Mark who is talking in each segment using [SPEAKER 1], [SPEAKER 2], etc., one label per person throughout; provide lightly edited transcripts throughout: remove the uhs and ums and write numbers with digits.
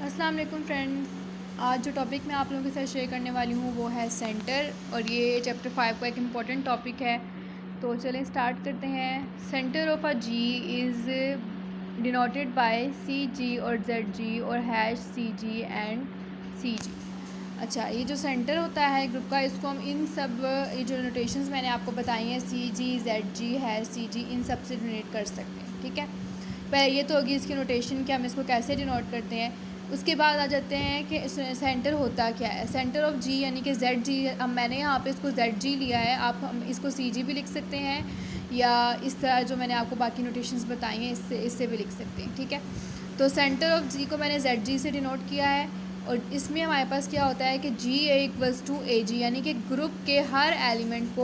[SPEAKER 1] अस्सलाम वालेकुम फ्रेंड्स। आज जो टॉपिक मैं आप लोगों के साथ शेयर करने वाली हूँ वो है सेंटर, और ये चैप्टर 5 का एक इम्पॉर्टेंट टॉपिक है। तो चलें स्टार्ट करते हैं। Centre of a G is denoted by C G और जेड जी और हैश सी जी एंड सी जी। अच्छा, ये जो सेंटर होता है ग्रुप का, इसको हम इन सब ये जो नोटेशंस मैंने आपको बताई हैं सी जी, जेड जी, हैश सी जी, इन सब से डिनोट कर सकते हैं। ठीक है, पहले ये तो होगी इसकी नोटेशन कि हम इसको कैसे डिनोट करते हैं। उसके बाद आ जाते हैं कि सेंटर होता क्या है। सेंटर ऑफ जी यानी कि जेड जी, अब मैंने यहाँ पे इसको जेड जी लिया है, आप हम इसको सी जी भी लिख सकते हैं, या इस तरह जो मैंने आपको बाकी नोटेशंस बताई हैं इससे भी लिख सकते हैं। ठीक है, तो सेंटर ऑफ जी को मैंने जेड जी से डिनोट किया है, और इसमें हमारे पास क्या होता है कि जी ए इक्वल्स टू ए जी, यानी कि ग्रुप के हर एलिमेंट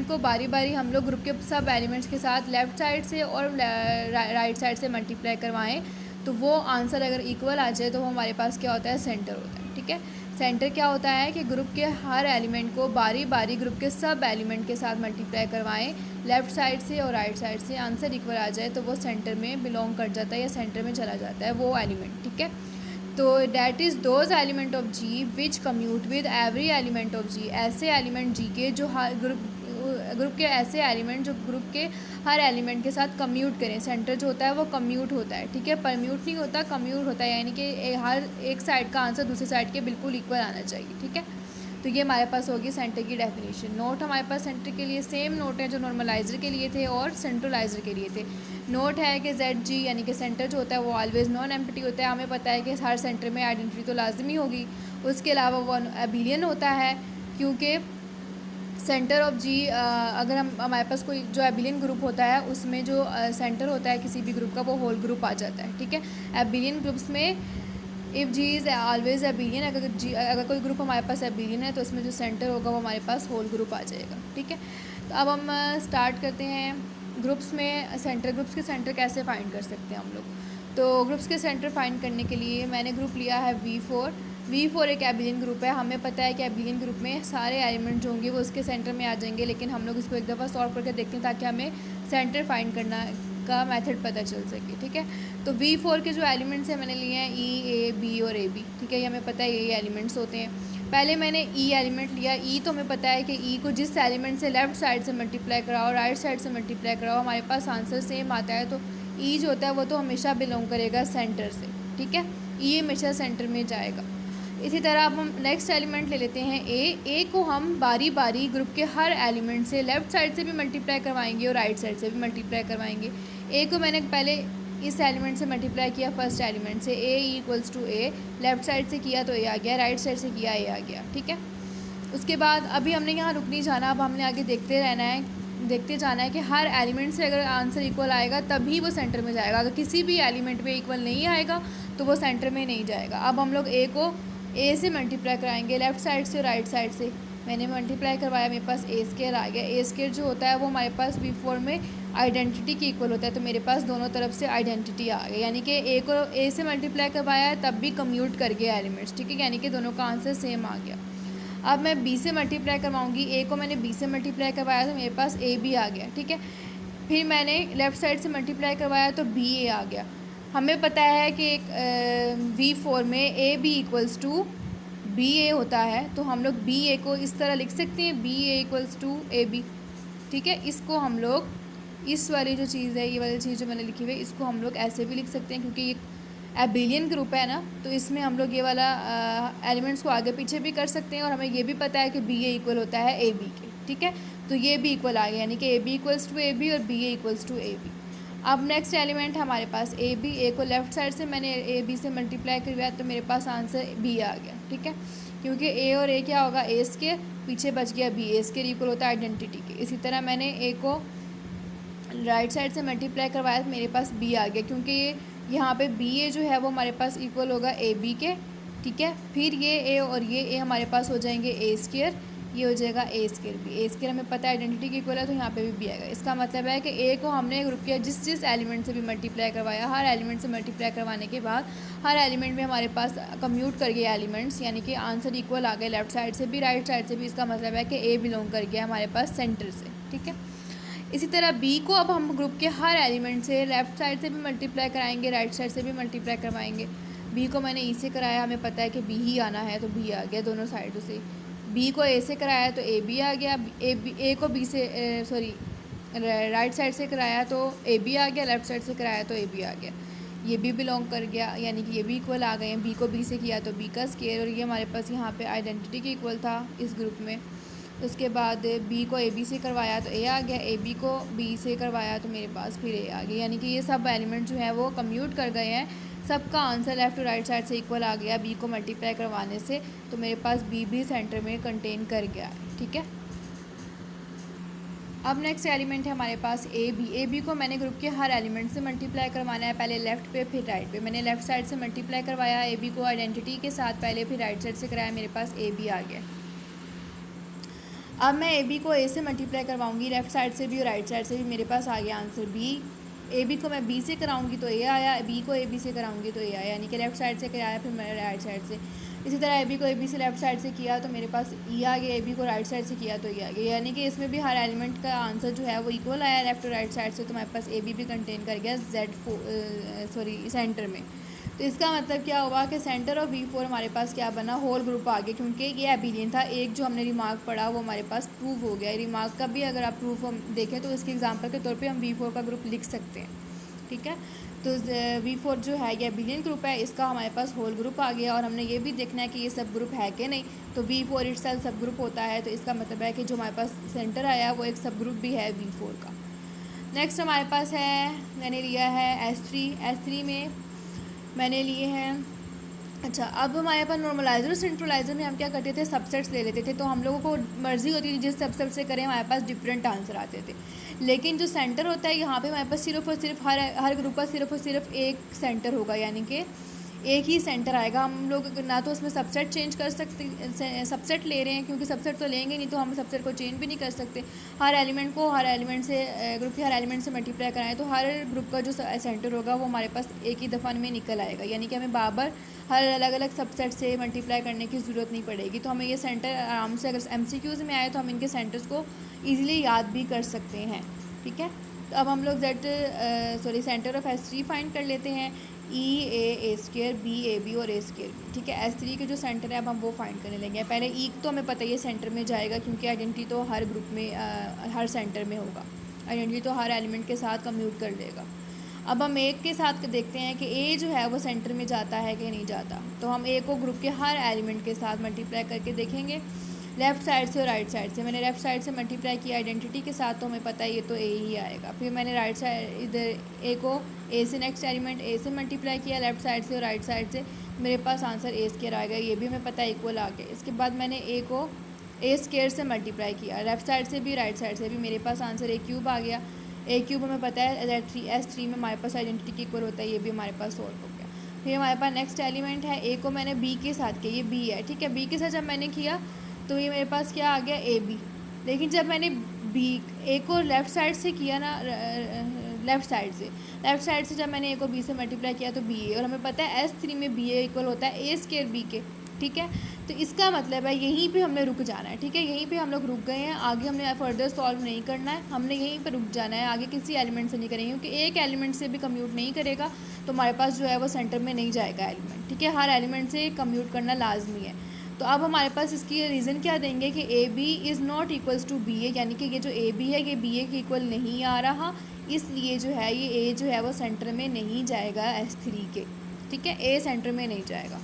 [SPEAKER 1] को बारी बारी हम लोग ग्रुप के सब एलिमेंट्स के साथ लेफ़्ट साइड से और राइट साइड से मल्टीप्लाई करवाएं, तो वो आंसर अगर इक्वल आ जाए तो वो हमारे पास क्या होता है, सेंटर होता है। ठीक है, सेंटर क्या होता है कि ग्रुप के हर एलिमेंट को बारी बारी ग्रुप के सब एलिमेंट के साथ मल्टीप्लाई करवाएं लेफ़्ट साइड से और राइट साइड से, आंसर इक्वल आ जाए तो वो सेंटर में बिलोंग कर जाता है या सेंटर में चला जाता है वो एलिमेंट। ठीक है, तो that is those element of G which commute with every element of G. ऐसे एलिमेंट जी के जो हर ग्रुप के ऐसे एलिमेंट जो ग्रुप के हर एलिमेंट के साथ कम्यूट करें। सेंटर जो होता है वो कम्यूट होता है। ठीक है, परम्यूट नहीं होता, कम्यूट होता है, यानी कि हर एक साइड का आंसर दूसरी साइड के बिल्कुल इक्वल आना चाहिए। ठीक है, तो ये हमारे पास होगी सेंटर की डेफिनेशन। नोट हमारे पास सेंटर के लिए सेम नोट है जो नॉर्मलाइजर के लिए थे और सेंट्रलाइजर के लिए थे। नोट है कि जेड जी यानी कि सेंटर जो होता है वो ऑलवेज नॉन एम्प्टी होता है। हमें पता है कि हर सेंटर में आइडेंटिटी तो लाजमी होगी। उसके अलावा वो अबिलियन होता है, क्योंकि सेंटर ऑफ जी अगर हम हमारे पास कोई जो एबिलियन ग्रुप होता है उसमें जो सेंटर होता है किसी भी ग्रुप का वो होल ग्रुप आ जाता है। ठीक है, एबिलियन ग्रुप्स में if G is always abelian, अगर कोई ग्रुप हमारे पास एबिलियन है तो उसमें जो सेंटर होगा वो हमारे पास होल ग्रुप आ जाएगा। ठीक है, तो अब हम स्टार्ट करते हैं ग्रुप्स में सेंटर। ग्रुप्स के सेंटर कैसे फाइंड कर सकते हैं हम लोग। तो ग्रुप्स के सेंटर फाइंड करने के लिए मैंने ग्रुप लिया है V4 एक एबिलियन ग्रुप है। हमें पता है कि एबिलियन ग्रुप में सारे एलिमेंट जो होंगे वो उसके सेंटर में आ जाएंगे, लेकिन हम लोग इसको एक दफ़ा सॉल्व करके देखते हैं ताकि हमें सेंटर फाइंड करना का मेथड पता चल सके। ठीक है, तो V4 के जो एलिमेंट्स हैं मैंने लिए हैं E, A, B और AB। ठीक है, ये हमें पता है ये एलिमेंट्स होते हैं। पहले मैंने E एलिमेंट लिया। E तो हमें पता है कि E को जिस एलिमेंट से लेफ़्ट साइड से मल्टीप्लाई कराओ, राइट साइड से मल्टीप्लाई कराओ, हमारे पास आंसर सेम आता है। तो E जो होता है वो तो हमेशा बिलोंग करेगा सेंटर से। ठीक है, E हमेशा सेंटर में जाएगा। इसी तरह अब हम नेक्स्ट एलिमेंट ले लेते हैं ए को हम बारी बारी ग्रुप के हर एलिमेंट से लेफ़्ट साइड से भी मल्टीप्लाई करवाएंगे और राइट साइड से भी मल्टीप्लाई करवाएंगे। ए को मैंने पहले इस एलिमेंट से मल्टीप्लाई किया, फर्स्ट एलिमेंट से A equals to A, left side से किया तो ए आ गया, राइट साइड से किया ए आ गया। ठीक है, उसके बाद अभी हमने यहाँ रुक नहीं जाना, अब हमने आगे देखते रहना है, देखते जाना है कि हर एलिमेंट से अगर आंसर इक्वल आएगा तभी वो सेंटर में जाएगा। अगर किसी भी एलिमेंट में इक्वल नहीं आएगा तो वो सेंटर में नहीं जाएगा। अब हम लोग ए को ए से मल्टीप्लाई कराएंगे, लेफ़्ट साइड से और राइट साइड से। मैंने मल्टीप्लाई करवाया, मेरे पास ए स्केयर आ गया। ए स्केयर जो होता है वो हमारे पास V4 में आइडेंटिटी के इक्वल होता है, तो मेरे पास दोनों तरफ से आइडेंटिटी आ गई, यानी कि ए को ए से मल्टीप्लाई करवाया है तब भी कम्यूट कर गया एलिमेंट्स। ठीक है, यानी कि दोनों का आंसर सेम आ गया। अब मैं बी से मल्टीप्लाई करवाऊँगी, ए को मैंने बी से मल्टीप्लाई करवाया तो मेरे पास ए भी आ गया। ठीक है, फिर मैंने लेफ़्ट साइड से मल्टीप्लाई करवाया तो बी ए आ गया। हमें पता है कि V4 में A B equals to B A होता है, तो हम लोग बी ए को इस तरह लिख सकते हैं, B A equals to A B. ठीक है, इसको हम लोग इस वाली जो चीज़ है, ये वाली चीज़ जो मैंने लिखी हुई है, इसको हम लोग ऐसे भी लिख सकते हैं, क्योंकि ये एबिलियन ग्रुप है ना, तो इसमें हम लोग ये वाला एलिमेंट्स को आगे पीछे भी कर सकते हैं, और हमें ये भी पता है कि बी ए इक्वल होता है ए बी के। ठीक है, तो ये भी इक्वल आ गया, यानी कि A B equals to A B और B A equals to A B. अब नेक्स्ट एलिमेंट हमारे पास ए बी। ए को लेफ़्ट साइड से मैंने ए बी से मल्टीप्लाई करवाया तो मेरे पास आंसर बी आ गया। ठीक है, क्योंकि ए और ए क्या होगा, ए स्केयर, पीछे बच गया बी, ए स्केयर इक्वल होता है आइडेंटिटी के। इसी तरह मैंने ए को राइट साइड से मल्टीप्लाई करवाया तो मेरे पास बी आ गया, क्योंकि ये यहाँ पे बी ए जो है वो हमारे पास इक्वल होगा ए बी के। ठीक है, फिर ये ए और ये ए हमारे पास हो जाएंगे ए स्केयर, ये हो जाएगा ए स्केयर बी। ए स्केयर हमें पता है आइडेंटिटी की इक्वल है, तो यहाँ पे भी बी आएगा। इसका मतलब है कि ए को हमने ग्रुप किया जिस एलिमेंट से भी मल्टीप्लाई करवाया, हर एलिमेंट से मल्टीप्लाई करवाने के बाद हर एलिमेंट में हमारे पास कम्यूट कर गए एलिमेंट्स, यानी कि आंसर इक्वल आ गए लेफ्ट साइड से भी राइट साइड से भी। इसका मतलब है कि ए बिलोंग कर गया हमारे पास सेंटर से। ठीक है, इसी तरह बी को अब हम ग्रुप के हर एलिमेंट से लेफ़्ट साइड से भी मल्टीप्लाई कराएंगे, राइट साइड से भी मल्टीप्लाई करवाएंगे। बी को मैंने ई से कराया, हमें पता है कि बी ही आना है तो बी आ गया दोनों साइडों से। बी को ए से कराया तो ए बी आ गया, ए को बी से राइट साइड से कराया तो ए बी आ गया, लेफ़्ट साइड से कराया तो ए बी आ गया। ये भी बिलोंग कर गया, यानी कि ये भी इक्वल आ गए हैं। बी को बी से किया तो बी का स्केयर, और ये हमारे पास यहाँ पे आइडेंटिटी के इक्वल था इस ग्रुप में। उसके बाद बी को ए बी से करवाया तो ए आ गया, ए बी को बी से करवाया तो मेरे पास फिर ए आ गया, यानी कि ये सब एलिमेंट जो है वो कम्यूट कर गए हैं। सबका answer left to right side से इक्वल आ गया बी को मल्टीप्लाई करवाने से, तो मेरे पास बी भी सेंटर में कंटेन कर गया, ठीक है। अब नेक्स्ट एलिमेंट है हमारे पास ए बी को मैंने ग्रुप के हर एलिमेंट से मल्टीप्लाई करवाना है, पहले लेफ़्ट पे फिर राइट पे। मैंने लेफ़्ट साइड से मल्टीप्लाई करवाया ए बी को आइडेंटिटी के साथ पहले, फिर राइट साइड से कराया, मेरे पास ए बी आ गया। अब मैं ए बी को ए से मल्टीप्लाई करवाऊंगी लेफ़्ट साइड से भी और राइट साइड से भी, मेरे पास आ गया आंसर बी। ए बी को मैं बी से कराऊंगी तो ए आया, बी को ए बी से कराऊंगी तो ए आया, यानी कि लेफ़्ट साइड से कराया फिर मैं राइट साइड से। इसी तरह ए बी को ए बी से लेफ़्ट साइड से किया तो मेरे पास ई आ गया, ए बी को राइट साइड से किया तो ई आ गया, यानी कि इसमें भी हर एलिमेंट का आंसर जो है वो इक्वल आया लेफ़्ट टू राइट साइड से, तो मेरे पास ए बी भी कंटेन कर गया सेंटर में। तो इसका मतलब क्या हुआ कि सेंटर ऑफ V4 हमारे पास क्या बना, होल ग्रुप आ गया, क्योंकि ये एबिलियन था। एक जो हमने रिमार्क पढ़ा वो हमारे पास प्रूव हो गया। रिमार्क का भी अगर आप प्रूफ हम देखें तो इसके एग्जांपल के तौर पे हम V4 का ग्रुप लिख सकते हैं, ठीक है। तो V4 जो है ये एबिलियन ग्रुप है, इसका हमारे पास होल ग्रुप आ गया, और हमने ये भी देखना है कि ये सब ग्रुप है कि नहीं। तो V4 इटसेल्फ सब ग्रुप होता है, तो इसका मतलब है कि जो हमारे पास सेंटर आया वो एक सब ग्रुप भी है V4 का। नेक्स्ट हमारे पास है, मैंने लिया है S3 में मैंने लिए हैं। अच्छा, अब हमारे पास नॉर्मलाइजर और सेंट्रलाइजर में हम क्या करते थे, सबसेट्स ले लेते थे, तो हम लोगों को मर्जी होती थी जिस सबसेट से करें हमारे पास डिफरेंट आंसर आते थे। लेकिन जो सेंटर होता है यहाँ पे हमारे पास सिर्फ और सिर्फ हर ग्रुप का सिर्फ और सिर्फ एक सेंटर होगा, यानी कि एक ही सेंटर आएगा। हम लोग ना तो उसमें सबसेट चेंज कर सकते, सबसेट ले रहे हैं क्योंकि सबसेट तो लेंगे नहीं, तो हम सबसेट को चेंज भी नहीं कर सकते। हर एलिमेंट को हर एलिमेंट से ग्रुप के हर एलिमेंट से मल्टीप्लाई कराएं तो हर ग्रुप का जो सेंटर होगा वो हमारे पास एक ही दफ़ा में निकल आएगा, यानी कि हमें बार हर अलग अलग सबसेट से मल्टीप्लाई करने की ज़रूरत नहीं पड़ेगी। तो हमें ये सेंटर आराम से, अगर MCQs में आए तो हम इनके सेंटर्स को ईज़िली याद भी कर सकते हैं, ठीक है। तो अब हम लोग सेंटर ऑफ S3 फाइंड कर लेते हैं, E A² B A B और A², ठीक है। S3 के जो सेंटर है अब हम वो फाइंड करने लेंगे। पहले E तो हमें पता है ये सेंटर में जाएगा, क्योंकि आइडेंटिटी तो हर ग्रुप में हर सेंटर में होगा, आइडेंटिटी तो हर एलिमेंट के साथ कम्यूट कर लेगा। अब हम एक के साथ देखते हैं कि ए जो है वो सेंटर में जाता है कि नहीं जाता। तो हम ए को ग्रुप के हर एलिमेंट के साथ मल्टीप्लाई करके देखेंगे, लेफ़्ट साइड से और राइट साइड से। मैंने लेफ़्ट साइड से मल्टीप्लाई किया आइडेंटिटी के साथ, तो हमें पता है ये तो ए ही आएगा। फिर मैंने राइट साइड इधर ए को ए से नेक्स्ट एलिमेंट ए से मल्टीप्लाई किया लेफ़्ट साइड से और राइट साइड से, मेरे पास आंसर A² आएगा, ये भी हमें पता है इक्वल आ गया। इसके बाद मैंने ए को A² से मल्टीप्लाई किया लेफ़्ट साइड से भी राइट साइड से भी, मेरे पास आंसर A³ आ गया। A³ हमें पता है S3 में हमारे पास आइडेंटिटी के इक्वल होता है, ये भी हमारे पास सॉल्व हो गया। फिर हमारे पास नेक्स्ट एलिमेंट है, ए को मैंने B के साथ किया, ये B है, ठीक है। B के साथ जब मैंने किया तो ये मेरे पास क्या आ गया, AB। लेकिन जब मैंने ए को लेफ़्ट साइड से किया ना, लेफ़्ट साइड से जब मैंने ए को B से मल्टीप्लाई किया तो BA, और हमें पता है S3 में BA इक्वल होता है A² B के, ठीक है। तो इसका मतलब है यहीं पे हमने रुक जाना है, ठीक है। यहीं पे हम लोग रुक गए हैं, आगे हमने फर्दर सॉल्व नहीं करना है, हमने यहीं पे रुक जाना है, आगे किसी एलिमेंट से नहीं करेंगे, क्योंकि एक एलिमेंट से भी कम्यूट नहीं करेगा तो हमारे पास जो है वो सेंटर में नहीं जाएगा एलिमेंट, ठीक है। हर एलिमेंट से कम्यूट करना लाजमी है। तो अब हमारे पास इसकी रीज़न क्या देंगे कि AB is not equals to BA, यानी कि ये जो AB है ये BA के इक्वल नहीं आ रहा, इसलिए जो है ये A जो है वो सेंटर में नहीं जाएगा S3 के, ठीक है। A सेंटर में नहीं जाएगा।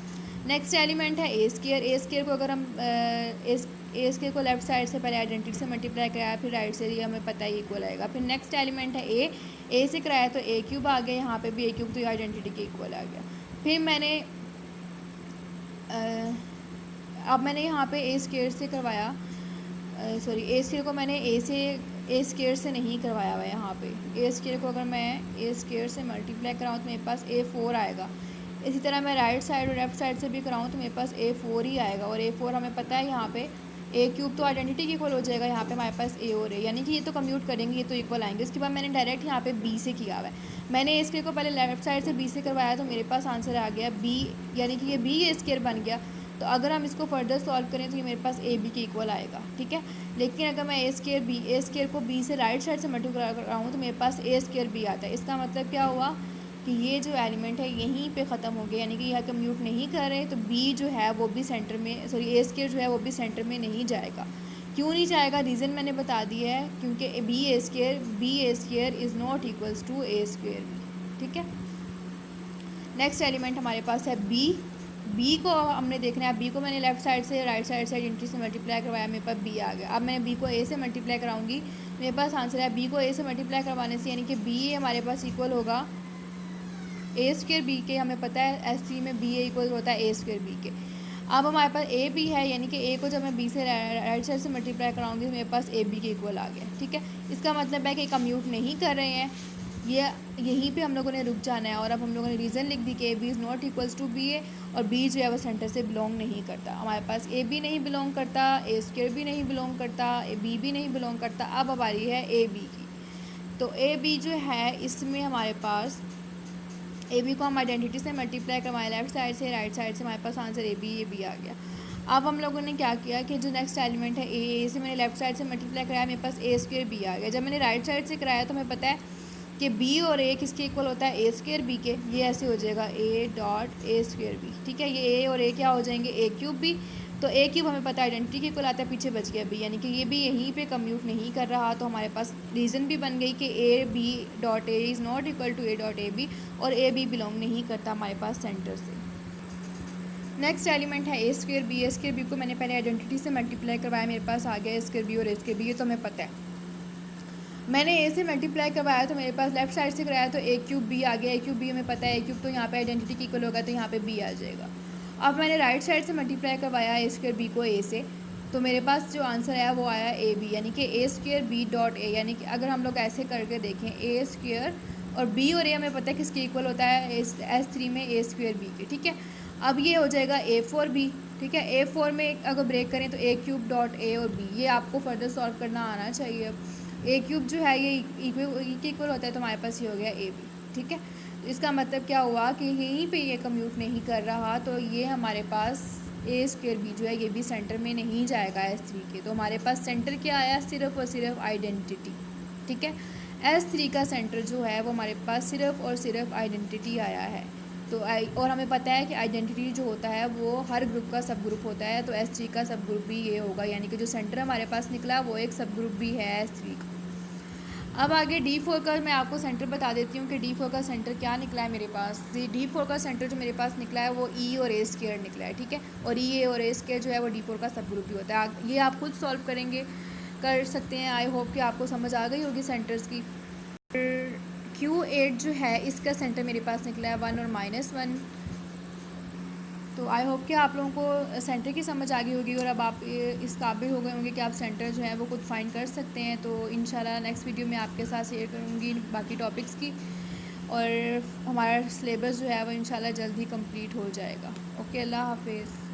[SPEAKER 1] नेक्स्ट एलिमेंट है A² को अगर हम A² को लेफ़्ट साइड से पहले आइडेंटिटी से मल्टीप्लाई कराया, फिर राइट से, ये हमें पता है इक्वल आएगा। फिर नेक्स्ट एलिमेंट है A से कराया तो A³ आ गया, यहाँ पे भी A³ तो आइडेंटिटी के इक्वल आ गया। फिर मैंने अब मैंने यहाँ पे A² से करवाया, A² को मैंने A² से नहीं करवाया हुआ है। यहाँ पे A² को अगर मैं A² से मल्टीप्लाई कराऊँ तो मेरे पास A4 आएगा। इसी तरह मैं राइट साइड और लेफ़्ट साइड से भी कराऊँ तो मेरे पास A4 ही आएगा, और A4 हमें पता है यहाँ पे A³ तो आइडेंटिटी के इक्वल हो जाएगा, यहाँ पे हमारे पास A और A, यानी कि ये तो कम्यूट करेंगे, ये तो इक्वल आएंगे। इसके बाद मैंने डायरेक्ट यहाँ पे B से किया हुआ है। मैंने A² को पहले लेफ़्ट साइड से B से करवाया तो मेरे पास आंसर आ गया B, यानी कि ये B A² बन गया। तो अगर हम इसको फर्दर सॉल्व करें तो ये मेरे पास ए बी के इक्वल आएगा, ठीक है। लेकिन अगर मैं ए स्क्र को बी से राइट साइड से मल्टीप्लाई कर रहा हूँ तो मेरे पास ए स्क्र बी आता है। इसका मतलब क्या हुआ कि ये जो एलिमेंट है यहीं पे ख़त्म हो गया, यानी कि यह कम्यूट नहीं कर रहे, तो बी जो है वो भी सेंटर में, सॉरी ए स्क्र जो है वो भी सेंटर में नहीं जाएगा। क्यों नहीं जाएगा, रीज़न मैंने बता दिया है, क्योंकि B A square is not equals to A square B, ठीक है। नेक्स्ट एलिमेंट हमारे पास है बी को हमने देखना है। बी को मैंने लेफ्ट साइड से राइट साइड से आइडेंटिटी से मल्टीप्लाई करवाया, मेरे पास बी आ गया। अब मैं बी को ए से मल्टीप्लाई कराऊंगी, मेरे पास आंसर है बी को ए से मल्टीप्लाई करवाने से, यानी कि बी हमारे पास इक्वल होगा ए स्क्र बी के। हमें पता है S3 में बी ए इक्वल होता है ए स्क्र बी के। अब हमारे पास ए बी है, यानी कि ए को जब मैं बी से राइट साइड से मल्टीप्लाई कराऊंगी तो मेरे पास ए बी के इक्वल आ गया, ठीक है। इसका मतलब है कि कम्यूट नहीं कर रहे हैं, ये यहीं पे हम लोगों ने रुक जाना है। और अब हम लोगों ने रीज़न लिख दी कि A B is not equals to B A, और बी जो है वो सेंटर से बिलोंग नहीं करता। हमारे पास ए बी नहीं बिलोंग करता, ए स्क्र भी नहीं बिलोंग करता, ए बी भी नहीं बिलोंग करता। अब हमारी है ए बी की, तो ए बी जो है इसमें हमारे पास ए बी को हम आइडेंटिटी से मल्टीप्लाई करवाएं लेफ्ट साइड से राइट साइड से, हमारे पास आंसर ए बी आ गया। अब हम लोगों ने क्या किया कि जो नेक्स्ट एलिमेंट है ए से मैंने लेफ्ट साइड से मल्टीप्लाई कराया, मेरे पास ए स्क्र बी आ गया। जब मैंने राइट साइड से कराया तो हमें पता है कि बी और ए किसके इक्वल होता है, ए स्क्र बी के। ये ऐसे हो जाएगा A dot A square B, ठीक है। ये ए और ए क्या हो जाएंगे, ए क्यूब बी। तो ए क्यूब हमें पता है आइडेंटिटी के इक्वल आता है, पीछे बच गया बी, यानी कि ये भी यहीं पे कम्यूट नहीं कर रहा। तो हमारे पास रीज़न भी बन गई कि A B dot A is not equal to A dot A B, और ए बी बिलोंग नहीं करता हमारे पास सेंटर से। नेक्स्ट एलिमेंट है ए स्क्र बी को मैंने पहले आइडेंटिटी से मल्टीप्लाई करवाया, मेरे पास आ गया ए स्क्र बी और ए स्क्र बी, ये तो हमें पता है। मैंने ए से मल्टीप्लाई करवाया तो मेरे पास लेफ्ट साइड से कराया तो ए क्यूब बी आ गया। ए क्यूब बी हमें पता है, ए क्यूब तो यहाँ पे आइडेंटिटी की इक्वल होगा, तो यहाँ पे बी आ जाएगा। अब मैंने राइट साइड से मल्टीप्लाई करवाया ए स्क्र बी को ए से, तो मेरे पास जो आंसर आया वो आया ए बी, यानी कि ए स्क्र बी डॉट ए। यानी कि अगर हम लोग ऐसे करके देखें, ए स्क्र और बी और ए हमें पता है किसके इक्वल होता है, S3 में ए स्क्र बी के, ठीक है। अब ये हो जाएगा ए फोर बी, ठीक है। ए फोर में अगर ब्रेक करें तो ए क्यूब डॉट ए और बी, ये आपको फर्दर सॉल्व करना आना चाहिए। ए क्यूब जो है ये इक्वल होता है, तो हमारे पास ये हो गया ए बी, ठीक है। तो इसका मतलब क्या हुआ कि यहीं पे ये कम्यूट नहीं कर रहा, तो ये हमारे पास ए स्क्र बी जो है ये भी सेंटर में नहीं जाएगा S3 के। तो हमारे पास सेंटर क्या आया, सिर्फ और सिर्फ आइडेंटिटी, ठीक है। S3 का सेंटर जो है वो हमारे पास सिर्फ और सिर्फ आइडेंटिटी आया है। तो और हमें पता है कि आइडेंटिटी जो होता है वो हर ग्रुप का सब ग्रुप होता है, तो S3 का सब ग्रुप भी ये होगा, यानी कि जो सेंटर हमारे पास निकला वो एक सब ग्रुप भी है S3 का। अब आगे D4 का मैं आपको सेंटर बता देती हूँ कि D4 का सेंटर क्या निकला है मेरे पास। D4 का सेंटर जो मेरे पास निकला है वो E और A स्क्वायर निकला है, ठीक है। और E और A स्क्वायर जो है वो D4 का सब ग्रुप भी होता है। ये आप खुद सॉल्व करेंगे, कर सकते हैं। आई होप कि आपको समझ आ गई होगी सेंटर्स की। Q8 जो है इसका सेंटर मेरे पास निकला है 1 और -1। तो आई होप कि आप लोगों को सेंटर की समझ आ गई होगी, और अब आप इस काबिल हो गए होंगे कि आप सेंटर जो है वो खुद फाइंड कर सकते हैं। तो इंशाल्लाह नेक्स्ट वीडियो में आपके साथ शेयर करूँगी बाकी टॉपिक्स की, और हमारा सिलेबस जो है वो इंशाल्लाह जल्द ही कंप्लीट हो जाएगा। ओके, अल्लाह हाफिज़।